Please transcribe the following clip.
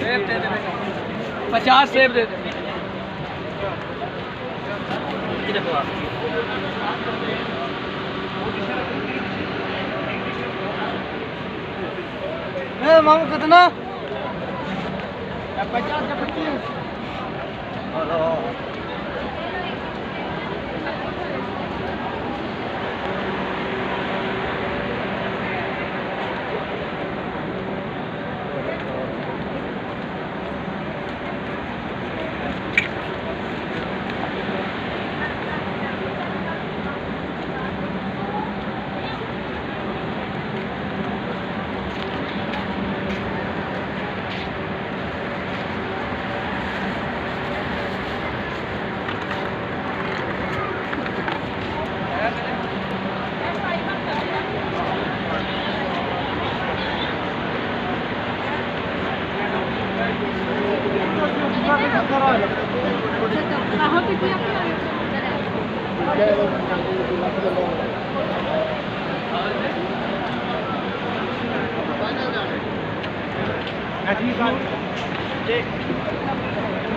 सेब दे दे 50 सेब दे दे मामू कितना 50 या 25 ठीक है।